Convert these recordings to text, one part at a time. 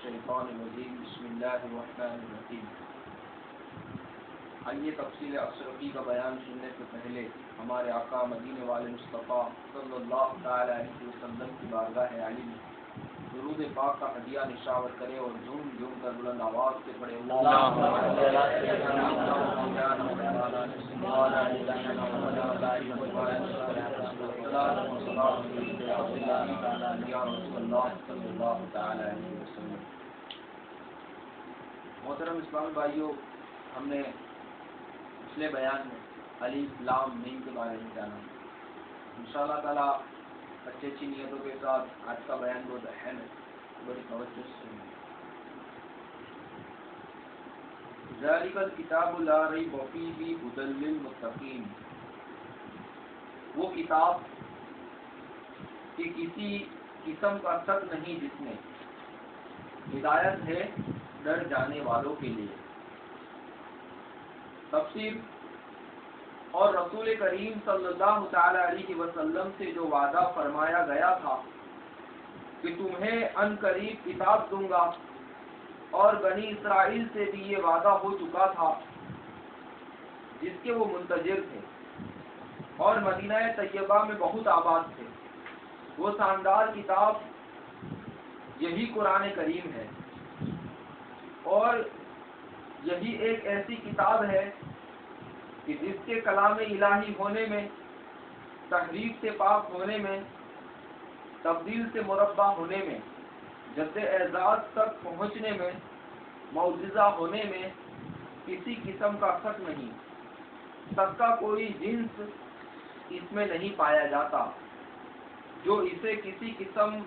الشیطان الرجیم بسم اللہ الرحمن الرحیم۔ آئیے تفصیل اشرفی کا بیان سننے سے پہلے ہمارے آقا مدینے والے مصطفیٰ صلی اللہ تعالی علیہ وسلم کی بارگاہ عالی میں درود پاک کا ہدیہ نشاور کرے اور جھوم جھوم کر بلند آواز سے پڑھے محترم اسلام بھائیوں، ہم نے پچھلے بیان میں الف لام میم کے بارے میں جانا۔ انشاءاللہ تعالیٰ اچھی اچھی نیتوں کے ساتھ آج کا بیان بہت اہم ہے، بڑی توجہ سے سنیں۔ ذالک الکتاب لا ریب فیہ ھدی للمتقین، وہ کتاب کہ کسی قسم کا شک نہیں جس میں ہدایت ہے ڈر جانے والوں کے لیے۔ تفسیر۔ اور رسول کریم صلی اللہ تعالی علیہ وسلم سے جو وعدہ فرمایا گیا تھا کہ تمہیں ان قریب کتاب دوں گا، اور بنی اسرائیل سے بھی یہ وعدہ ہو چکا تھا جس کے وہ منتظر تھے اور مدینہ طیبہ میں بہت آباد تھے۔ وہ شاندار کتاب یہی قرآن کریم ہے، اور یہی ایک ایسی کتاب ہے کہ جس کے کلام الہی ہونے میں، تحریف سے پاک ہونے میں، تبدیل سے مربع ہونے میں، جد اعزاز تک پہنچنے میں، معجزہ ہونے میں کسی قسم کا شک نہیں۔ شک کا کوئی جنس اس میں نہیں پایا جاتا۔ جو اسے کسی قسم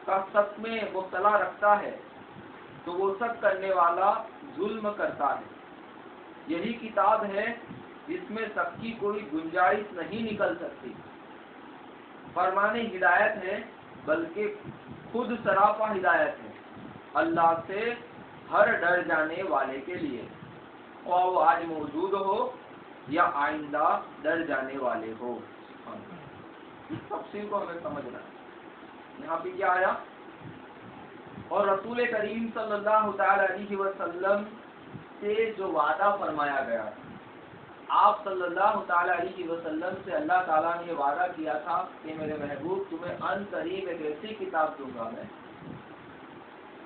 کا شک میں مبتلا رکھتا ہے تو وہ شک کرنے والا ظلم کرتا ہے۔ یہی کتاب ہے جس میں شک کی کوئی گنجائش نہیں نکل سکتی۔ فرمان ہدایت ہے، بلکہ خود سراپا ہدایت ہے اللہ سے ہر ڈر جانے والے کے لیے، خواہ وہ آج موجود ہو یا آئندہ ڈر جانے والے ہو۔ اس تفسیر کو ہمیں سمجھنا ہے۔ یہاں پہ کیا آیا؟ اور رسول کریم صلی اللہ تعالی علیہ وسلم سے جو وعدہ فرمایا گیا، آپ صلی اللہ تعالی علیہ وسلم سے اللہ تعالیٰ نے یہ وعدہ کیا تھا کہ میرے محبوب تمہیں ان قریب ایک ایسی کتاب دوں گا میں۔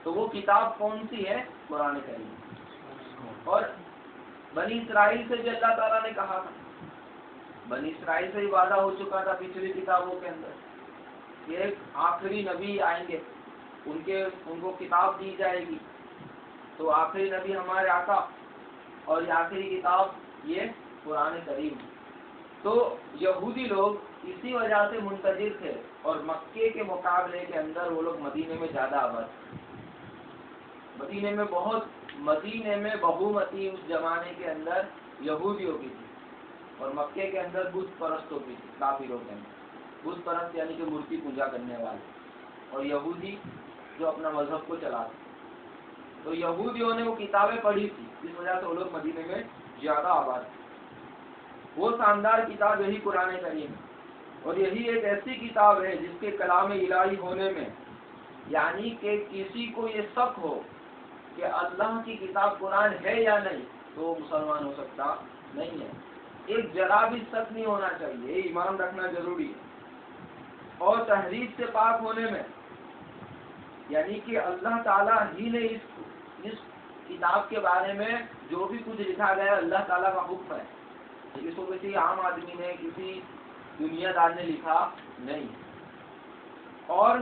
تو وہ کتاب کون سی ہے؟ قرآن کریم۔ اور بنی اسرائیل سے بھی اللہ تعالیٰ نے کہا تھا، بنی اسرائیل سے ہی وعدہ ہو چکا تھا پچھلی کتابوں کے اندر کہ ایک آخری نبی آئیں گے، ان کو کتاب دی جائے گی۔ تو آخری نبی ہمارے آقا، اور یہ آخری کتاب یہ قرآن کریم۔ تو یہودی لوگ اسی وجہ سے منتظر تھے، اور مکے کے مقابلے کے اندر وہ لوگ مدینے میں زیادہ آباد تھے۔ مدینے میں بہومتی اس زمانے کے اندر یہودیوں کی تھی، اور مکے کے اندر بت پرستوں کی تھی، کافروں کے اندر۔ بت پرست یعنی کہ مورتی پوجا کرنے والے، اور یہودی جو اپنا مذہب کو چلاتے۔ تو یہودیوں نے وہ کتابیں پڑھی تھی، اس وجہ سے وہ لوگ مدینے میں زیادہ آباد تھے۔ وہ شاندار کتاب یہی قرآن کریم ہے، اور یہی ایک ایسی کتاب ہے جس کے کلام الہی ہونے میں، یعنی کہ کسی کو یہ شک ہو کہ اللہ کی کتاب قرآن ہے یا نہیں، تو وہ مسلمان ہو سکتا نہیں ہے۔ ایک ذرا بھی شک نہیں ہونا چاہیے، یہ ایمان رکھنا ضروری ہے۔ اور تحریف سے پاک ہونے میں، یعنی کہ اللہ تعالیٰ ہی نے اس کتاب کے بارے میں جو بھی کچھ لکھا گیا اللہ تعالیٰ کا حکم ہے، اس کو کسی عام آدمی نے، کسی دنیا دار نے لکھا نہیں۔ اور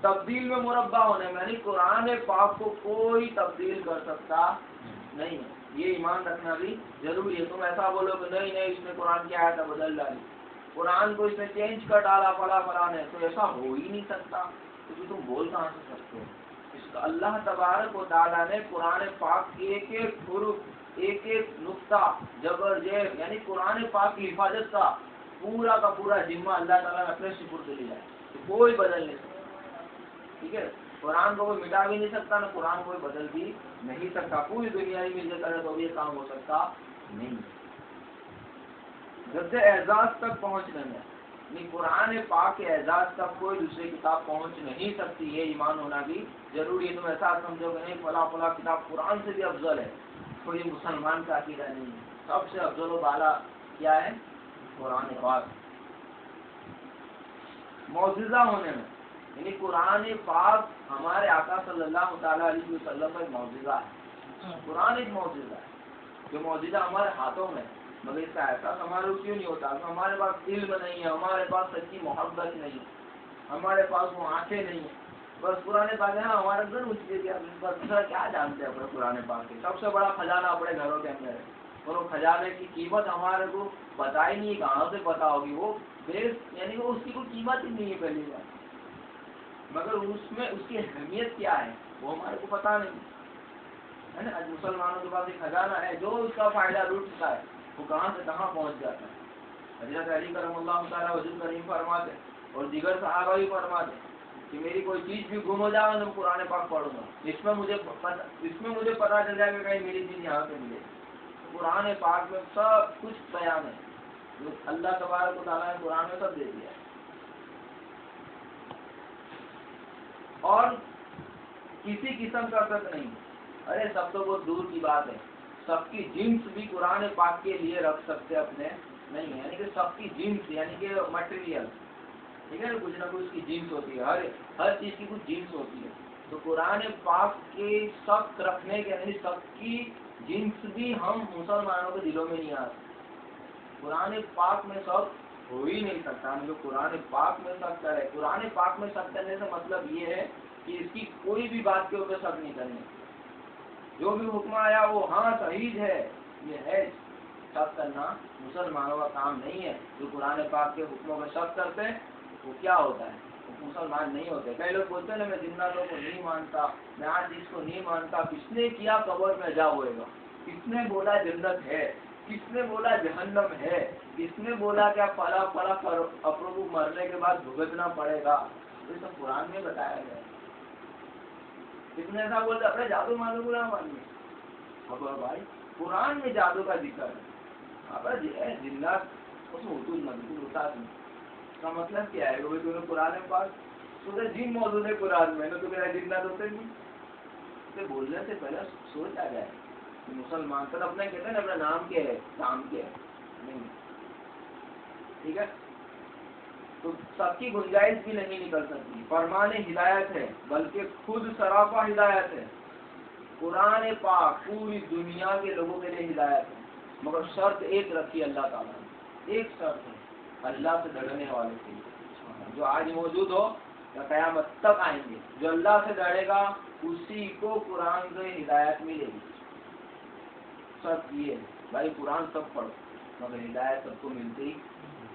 تبدیل میں مربع ہونے میں، یعنی قرآن پاک کو کوئی تبدیل کر سکتا نہیں ہے، یہ ایمان رکھنا بھی ضروری ہے۔ تم ایسا بولو کہ نہیں اس نے قرآن کی آیت بدل ڈالی، قرآن کو اس نے چینج کر ڈالا فلاں نے، تو ایسا ہو ہی نہیں سکتا، کیونکہ تم بول کہاں سے سکتے ہو؟ اس کا اللہ تبارک و تعالیٰ نے قرآن پاک کی ایک ایک حرف، ایک ایک نقطہ، جبر زیر، یعنی قرآن پاک کی حفاظت کا پورا ذمہ اللہ تعالیٰ نے اپنے سپرد لیا ہے، تو کوئی بدل نہیں سکتا۔ ٹھیک ہے، قرآن کو کوئی مٹا بھی نہیں سکتا، نہ قرآن کوئی بدل بھی نہیں سکتا۔ پوری دنیا ہی مل کرے تو یہ کام ہو سکتا نہیں۔ جد اعزاز تک پہنچنے میں، نہیں قرآن پاک کے اعزاز تک کوئی دوسری کتاب پہنچ نہیں سکتی ہے، ایمان ہونا بھی ضروری ہے۔ تم ایسا سمجھو کہ نہیں فلاں فلاں کتاب قرآن سے بھی افضل ہے، تو یہ مسلمان کا عقیدہ نہیں ہے۔ سب سے افضل و بالا کیا ہے؟ قرآن پاک۔ معجزہ ہونے میں یعنی قرآن پاک ہمارے آقا صلی اللہ تعالیٰ علیہ وسلم کا ایک معجزہ ہے۔ قرآن ایک معجزہ ہے، جو معجزہ ہمارے ہاتھوں میں، مگر اس کا احساس ہمارے کیوں نہیں ہوتا؟ ہمارے پاس علم نہیں ہے، ہمارے پاس سچی محبت نہیں ہے، ہمارے پاس وہ آنکھیں نہیں ہیں۔ بس قرآن پاک ہے نا ہمارے اندر مجھے کیا جانتے ہیں اپنے قرآن پاک کے؟ سب سے بڑا خزانہ اپنے گھروں کے اندر ہے، اور وہ خزانے کی قیمت ہمارے کو پتہ ہی نہیں، کہاں سے پتہ ہوگی؟ وہ بیس یعنی وہ اس کی کوئی قیمت ہی نہیں ہے پہلی بار، مگر اس میں اس کی اہمیت کیا ہے وہ ہمارے کو پتہ نہیں ہے نا۔ آج مسلمانوں کے پاس ایک خزانہ ہے، جو اس کا فائدہ لوٹتا ہے وہ کہاں سے کہاں پہنچ جاتا ہے۔ حضرت علی کرم اللہ تعالیٰ وجہ کریم فرماتے اور دیگر صحابہ بھی فرماتے کہ میری کوئی چیز بھی گم ہو جائے تو قرآن پاک پڑھوں گا، اس میں مجھے پتہ چل جائے گا کہیں میری چیز یہاں سے ملے۔ قرآن پاک میں سب کچھ بیان ہے، جو اللہ تبارک و تعالیٰ نے قرآن میں سب دے دیا ہے۔ اور کسی قسم کا شک نہیں، ارے سب تو بہت دور کی بات ہے، سب کی جنس بھی قرآن پاک کے لیے رکھ سکتے اپنے نہیں ہے، یعنی کہ سب کی جنس یعنی کہ مٹیریل، ٹھیک ہے نا، کچھ نہ کچھ اس کی جنس ہوتی ہے، ہر چیز کی کچھ جنس ہوتی ہے۔ تو قرآن پاک کے سب رکھنے کے یعنی سب کی جنس بھی ہم مسلمانوں کے دلوں میں نہیں آتی۔ قرآن پاک میں سب ہو ہی نہیں سکتا، ہم جو قرآن پاک میں شک کرے، قرآن پاک میں شک کرنے سے مطلب یہ ہے کہ اس کی کوئی بھی بات کے اوپر شک نہیں کرنے، جو بھی حکم آیا وہ ہاں صحیح ہے یہ ہے، شک کرنا مسلمانوں کا کام نہیں ہے۔ جو قرآن پاک کے حکموں میں شک کرتے ہیں وہ کیا ہوتا ہے؟ وہ مسلمان نہیں ہوتے۔ کئی لوگ بولتے ہیں نا میں جناتوں کو نہیں مانتا، میں آج اس کو نہیں مانتا، کس نے کیا قبر میں جا ہوئے گا، کس نے بولا جنت ہے، کس نے بولا جہنم ہے، کس نے بولا کہ فلا فلا اپنوں کو مرنے کے بعد بھگتنا پڑے گا، یہ سب قرآن میں بتایا گیا ہے۔ کس نے ایسا بولتا اپنے جادو مانو کو نہ مانیے، اب بھائی قرآن میں جادو کا ذکر ہے، اب جنات اس میں اردو مضبوط ہوتا نہیں، اس کا مطلب کیا ہے کہ تمہیں قرآن پاک تو جن موجود ہے قرآن میں تو میرا جنات ہوتے نہیں، اسے بولنے سے پہلے سوچ آ جائے مسلمان سر اپنے کہتے ہیں نا اپنا نام کیا ہے کام کیا ہے نہیں، ٹھیک ہے، تو سب کی گنجائش بھی نہیں نکل سکتی۔ فرمان ہدایت ہے بلکہ خود سراپا ہدایت ہے، قرآن پاک پوری دنیا کے لوگوں کے لیے ہدایت ہے، مگر شرط ایک رکھی اللہ تعالیٰ نے، ایک شرط ہے اللہ سے ڈرنے والے کے لیے، جو آج موجود ہو یا قیامت تک آئیں گے، جو اللہ سے ڈرے گا اسی کو قرآن سے ہدایت ملے گی۔ شرط یہ ہے بھائی قرآن سب پڑھو مگر ہدایت سب کو ملتی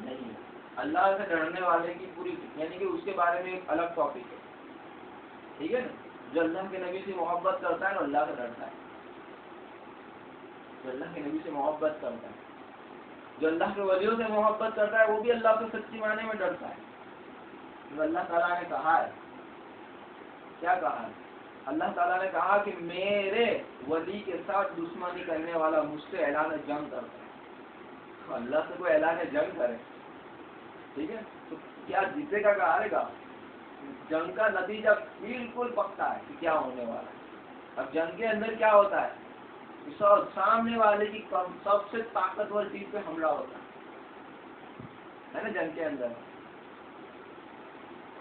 نہیں ہے۔ اللہ سے ڈرنے والے کی پوری یعنی کہ اس کے بارے میں ایک الگ ٹاپک ہے، ٹھیک ہے نا، جو اللہ کے نبی سے محبت کرتا ہے نا اللہ سے ڈرتا ہے، جو اللہ کے نبی سے محبت کرتا ہے، جو اللہ کے ولیوں سے محبت کرتا ہے وہ بھی اللہ سے سچی معنی میں ڈرتا ہے۔ جو اللہ تعالیٰ نے کہا ہے، کیا کہا ہے؟ اللہ تعالیٰ نے کہا کہ میرے ولی کے ساتھ دشمنی کرنے والا مجھ سے اعلان جنگ کرتا ہے، تو اللہ سے کوئی اعلان جنگ کرے، ٹھیک ہے، تو کیا جیتے گا کہ ہارے گا؟ جنگ کا نتیجہ بالکل پکا ہے کہ کیا ہونے والا ہے۔ اب جنگ کے اندر کیا ہوتا ہے؟ سامنے والے کی سب سے طاقتور چیز پہ حملہ ہوتا ہے نا جنگ کے اندر۔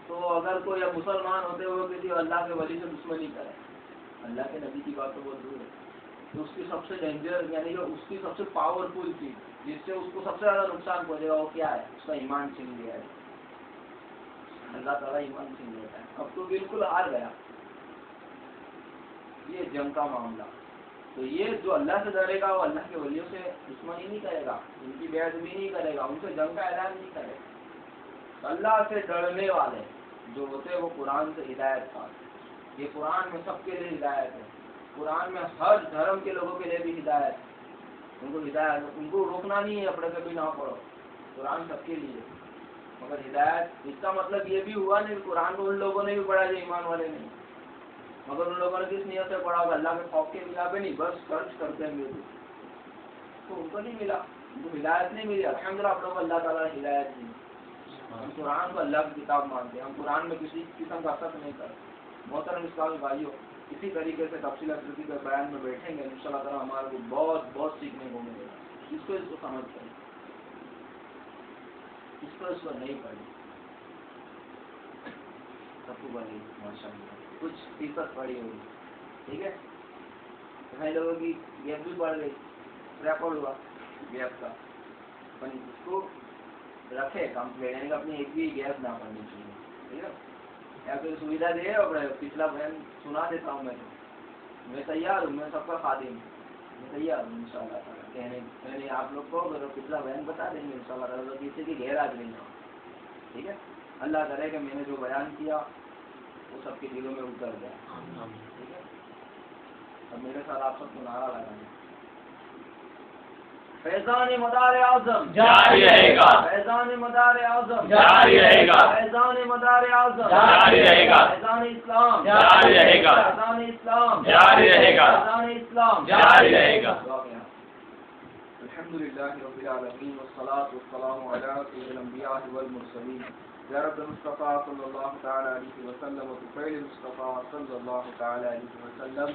تو اگر کوئی مسلمان ہوتے ہوئے کسی اللہ کے ولی سے دشمنی کرے، اللہ کے نبی کی بات تو بہت دور ہے، تو اس کی سب سے ڈینجر یعنی کہ اس کی سب سے پاورفل چیز جس سے اس کو سب سے زیادہ نقصان پہنچے گا وہ کیا ہے؟ اس کا ایمان چھین لیا ہے، اللہ تعالیٰ ایمان چھین لیتا ہے، اب تو بالکل ہار گیا۔ یہ جنگ کا معاملہ، تو یہ جو اللہ سے ڈرے گا وہ اللہ کے ولیوں سے دشمنی نہیں کرے گا، ان کی بے ادبی نہیں کرے گا، ان سے جنگ کا اعلان نہیں کرے گا۔ اللہ سے ڈرنے والے جو ہوتے ہیں وہ قرآن سے ہدایت پاتے، یہ قرآن میں سب کے لیے ہدایت ہے، قرآن میں ہر دھرم کے لوگوں کے لیے بھی ہدایت ہے، ان کو ہدایت ان کو روکنا نہیں ہے اپنے کبھی نہ پڑھو، قرآن سب کے لیے، مگر ہدایت اس کا مطلب یہ بھی ہوا نہیں کہ قرآن کو ان لوگوں نے بھی پڑھا جو ایمان والے نہیں، مگر ان لوگوں نے کس نیت سے پڑھا ہوگا؟ اللہ کے خوف کے بنا پہ نہیں، بس خرچ کرتے ہیں میرے تو ان کو نہیں ملا، ان کو ہدایت نہیں ملی۔ الحمدللہ آپ لوگوں کو اللہ تعالیٰ نے ہدایت دی، ہم قرآن کو اللہ کی کتاب مانتے ہیں، ہم قرآن میں کسی قسم کا شک نہیں کرتے۔ محترم اسلامی بھائیوں، اسی طریقے سے تفصیل اقتصادی کے بیان میں بیٹھیں گے انشاء اللہ تعالیٰ ہمارے کو بہت سیکھنے کو ملے گا۔ اس کو سمجھ کر اس کو نہیں پڑھی سب کو بڑی ماشاء اللہ کچھ فیصد پڑھی ہوگی، ٹھیک ہے؟ کئی لوگوں کی گیپ بھی پڑھ گئی، ریکارڈ ہوا گیپ کا، اس کو رکھے کمپلیٹ، یعنی کہ اپنی ایک بھی گیپ نہ پڑھنی چاہیے، ٹھیک ہے؟ یا پھر سویدھا دے اور پچھلا بہن سنا دیتا ہوں میں تیار ہوں، میں سب کا خادم ہوں، میں تیار ہوں ان شاء اللہ تعالیٰ کہنے آپ لوگ کو اگر پچھلا بہن بتا دیں گے ان شاء اللہ تعالیٰ کسی کی گہرا بھی نہیں ہو، ٹھیک ہے؟ اللہ کرے کہ میں نے جو بیان کیا وہ سب کے دلوں میں اتر گیا، ٹھیک ہے؟ اب میرے ساتھ آپ سب کو نعرہ لگائیں، فیضان مدار اعظم جاری رہے گا، فیضان مدار اعظم جاری رہے گا، فیضان مدار اعظم جاری رہے گا، فیضان اسلام جاری رہے گا، فیضان اسلام جاری رہے گا، فیضان اسلام جاری رہے گا۔ الحمدللہ رب العالمین والصلاة والسلام علی سید الانبیاء والمرسلین یا رب مصطفیٰ صلی اللہ تعالی علیہ وسلم و طفیل مصطفیٰ صلی اللہ تعالی علیہ وسلم۔